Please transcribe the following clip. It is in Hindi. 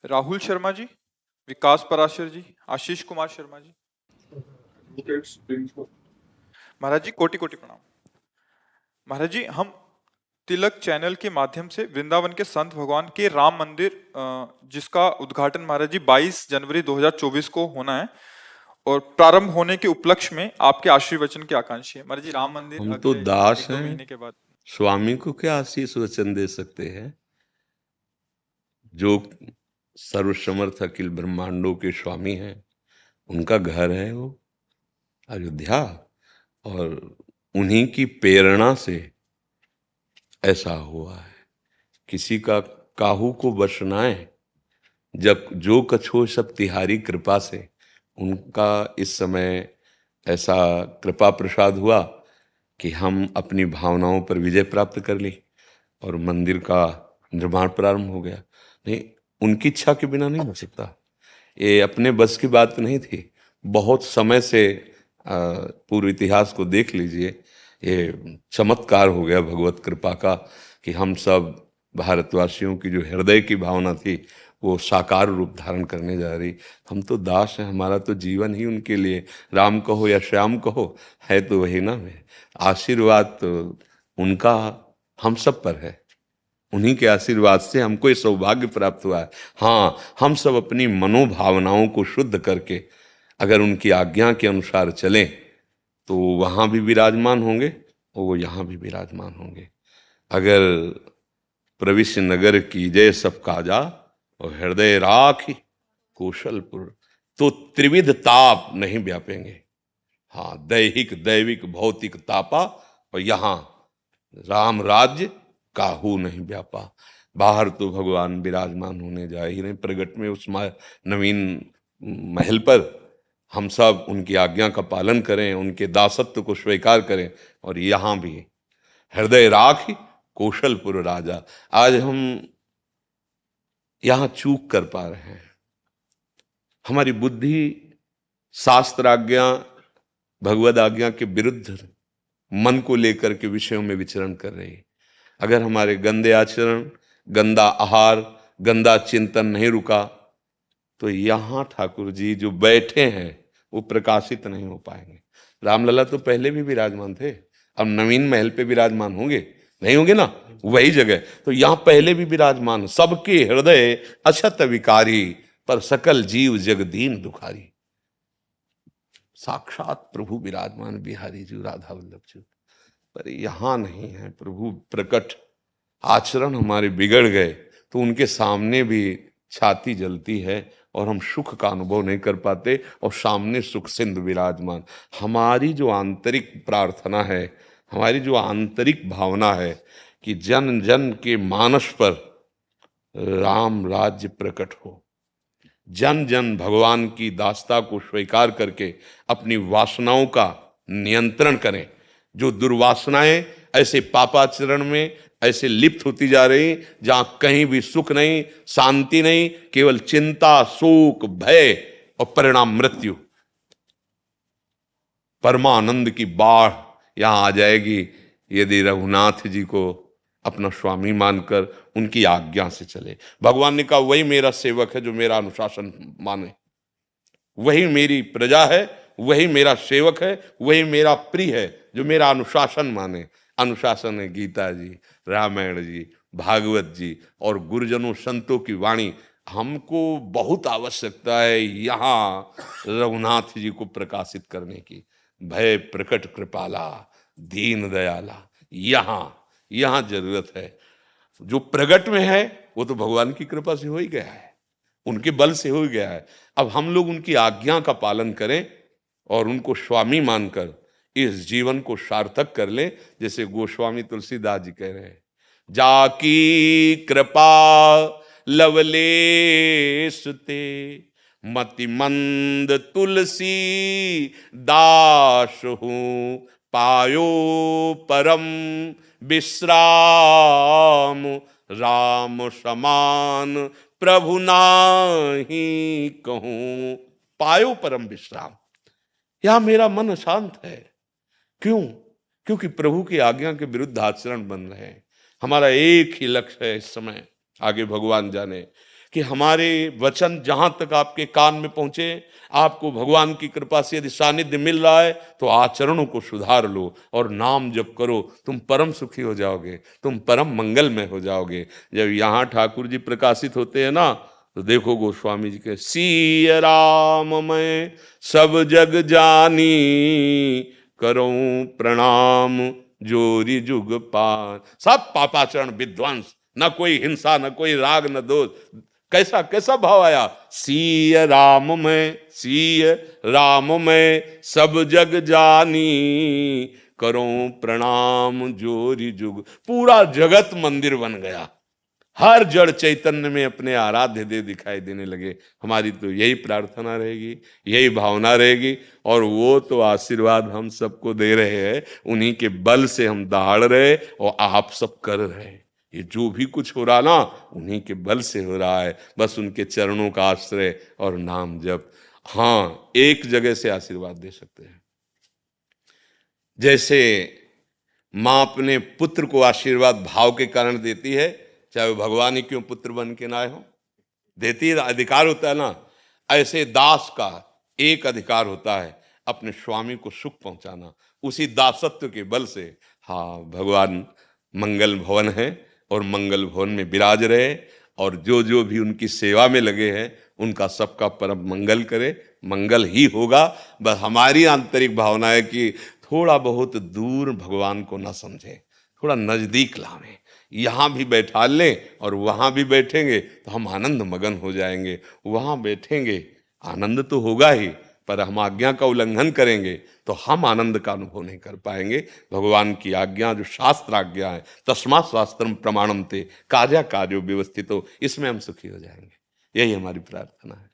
राहुल शर्मा जी, विकास पराशर जी, आशीष कुमार शर्मा जी। महाराज जी कोटि कोटि प्रणाम। महाराज जी, हम तिलक चैनल के माध्यम से वृंदावन के संत भगवान के राम मंदिर जिसका उद्घाटन महाराज जी 22 जनवरी 2024 को होना है और प्रारंभ होने के उपलक्ष्य में आपके आशीर्वचन की आकांक्षी है। महाराज जी, राम मंदिर हम तो अगले दास एक दो हैं, महीने के बाद। स्वामी को क्या आशीष वचन दे सकते हैं? जो सर्वसमर्थ अखिल ब्रह्मांडों के स्वामी हैं, उनका घर है वो अयोध्या, और उन्हीं की प्रेरणा से ऐसा हुआ है। किसी का काहू को बसनाए, जब जो कछो सब तिहारी कृपा से, उनका इस समय ऐसा कृपा प्रसाद हुआ कि हम अपनी भावनाओं पर विजय प्राप्त कर ली और मंदिर का निर्माण प्रारंभ हो गया। नहीं, उनकी इच्छा के बिना नहीं हो सकता। ये अपने बस की बात नहीं थी। बहुत समय से पूर्व इतिहास को देख लीजिए, ये चमत्कार हो गया भगवत कृपा का कि हम सब भारतवासियों की जो हृदय की भावना थी वो साकार रूप धारण करने जा रही। हम तो दास हैं, हमारा तो जीवन ही उनके लिए, राम कहो या श्याम कहो, है तो वही ना। है आशीर्वाद तो उनका हम सब पर है। उन्हीं के आशीर्वाद से हमको ये सौभाग्य प्राप्त हुआ है। हाँ, हम सब अपनी मनोभावनाओं को शुद्ध करके अगर उनकी आज्ञा के अनुसार चलें तो वहाँ भी विराजमान होंगे और वो यहाँ भी विराजमान होंगे। अगर प्रविश्य नगर की जय सब काजा और हृदय राखी कौशलपुर, तो त्रिविध ताप नहीं व्यापेंगे। हाँ, दैहिक दैविक भौतिक तापा, और यहाँ राम राज्य काहू नहीं व्यापा। बाहर तो भगवान विराजमान होने जा ही नहीं, प्रगट में उस नवीन महल पर हम सब उनकी आज्ञा का पालन करें, उनके दासत्व को स्वीकार करें। और यहाँ भी हृदय राखी कौशलपुर राजा। आज हम यहाँ चूक कर पा रहे हैं। हमारी बुद्धि शास्त्र आज्ञा भगवद आज्ञा के विरुद्ध मन को लेकर के विषयों में विचरण कर रही है। अगर हमारे गंदे आचरण, गंदा आहार, गंदा चिंतन नहीं रुका तो यहाँ ठाकुर जी जो बैठे हैं वो प्रकाशित नहीं हो पाएंगे। रामलला तो पहले भी विराजमान थे, अब नवीन महल पे विराजमान होंगे नहीं होंगे ना, वही जगह। तो यहाँ पहले भी विराजमान, सबके हृदय अछत विकारी, पर सकल जीव जगदीन दुखारी। साक्षात प्रभु विराजमान बिहारी जी राधा वल्लभ जी, पर यहाँ नहीं है प्रभु प्रकट। आचरण हमारे बिगड़ गए तो उनके सामने भी छाती जलती है और हम सुख का अनुभव नहीं कर पाते, और सामने सुख सिंधु विराजमान। हमारी जो आंतरिक प्रार्थना है, हमारी जो आंतरिक भावना है कि जन जन के मानस पर राम राज्य प्रकट हो, जन जन भगवान की दास्ता को स्वीकार करके अपनी वासनाओं का नियंत्रण करें। जो दुर्वासनाएं ऐसे पापाचरण में ऐसे लिप्त होती जा रही, जहां कहीं भी सुख नहीं, शांति नहीं, केवल चिंता, शोक, भय और परिणाम मृत्यु। परमानंद की बाढ़ यहां आ जाएगी यदि रघुनाथ जी को अपना स्वामी मानकर उनकी आज्ञा से चले। भगवान ने कहा वही मेरा सेवक है जो मेरा अनुशासन माने, वही मेरी प्रजा है, वही मेरा सेवक है, वही मेरा प्रिय है जो मेरा अनुशासन माने। अनुशासन है गीता जी, रामायण जी, भागवत जी और गुरुजनों संतों की वाणी। हमको बहुत आवश्यकता है यहाँ रघुनाथ जी को प्रकाशित करने की। भय प्रकट कृपाला दीन दयाला, यहाँ जरूरत है। जो प्रगट में है वो तो भगवान की कृपा से हो ही गया है, उनके बल से हो गया है। अब हम लोग उनकी आज्ञा का पालन करें और उनको स्वामी मानकर इस जीवन को सार्थक कर ले। जैसे गोस्वामी तुलसीदास जी कह रहे हैं, जाकी कृपा लवलेश ते मति मंद तुलसी दास हूं, पायो परम विश्राम, राम समान प्रभु नाही कहूं, पायो परम विश्राम। यहां मेरा मन शांत है। क्यों? क्योंकि प्रभु की आज्ञा के विरुद्ध आचरण बन रहे हैं। हमारा एक ही लक्ष्य है इस समय, आगे भगवान जाने, कि हमारे वचन जहां तक आपके कान में पहुंचे, आपको भगवान की कृपा से यदि सानिध्य मिल रहा है तो आचरणों को सुधार लो और नाम जप करो, तुम परम सुखी हो जाओगे, तुम परम मंगलमय हो जाओगे। जब यहाँ ठाकुर जी प्रकाशित होते हैं ना, तो देखो गोस्वामी जी के सिय राम मैं सब जग जानी, करूं प्रणाम जोरी जुग पान। सब पापाचरण विध्वंस, न कोई हिंसा, न कोई राग, न दोष। कैसा कैसा भाव आया, सिय राम में सब जग जानी, करूं प्रणाम जोरी जुग। पूरा जगत मंदिर बन गया, हर जड़ चैतन्य में अपने आराध्य देव दिखाई देने लगे। हमारी तो यही प्रार्थना रहेगी, यही भावना रहेगी, और वो तो आशीर्वाद हम सबको दे रहे हैं, उन्हीं के बल से हम दहाड़ रहे और आप सब कर रहे हैं। ये जो भी कुछ हो रहा ना, उन्हीं के बल से हो रहा है, बस उनके चरणों का आश्रय और नाम जप। हाँ, एक जगह से आशीर्वाद दे सकते हैं, जैसे माँ अपने पुत्र को आशीर्वाद भाव के कारण देती है, चाहे वो भगवान ही क्यों पुत्र बन के ना हो, देती है, अधिकार होता है ना। ऐसे दास का एक अधिकार होता है, अपने स्वामी को सुख पहुंचाना, उसी दासत्व के बल से। हाँ, भगवान मंगल भवन है और मंगल भवन में विराज रहे, और जो जो भी उनकी सेवा में लगे हैं उनका सबका परम मंगल करे, मंगल ही होगा। बस हमारी आंतरिक भावना है कि थोड़ा बहुत दूर भगवान को ना समझें, थोड़ा नजदीक लावें, यहाँ भी बैठा लें और वहाँ भी बैठेंगे तो हम आनंद मगन हो जाएंगे। वहाँ बैठेंगे आनंद तो होगा ही, पर हम आज्ञा का उल्लंघन करेंगे तो हम आनंद का अनुभव नहीं कर पाएंगे। भगवान की आज्ञा जो शास्त्र आज्ञा है, तस्मात् शास्त्रम प्रमाणम ते कार्या कार्यो व्यवस्थितो, इसमें हम सुखी हो जाएंगे। यही हमारी प्रार्थना है।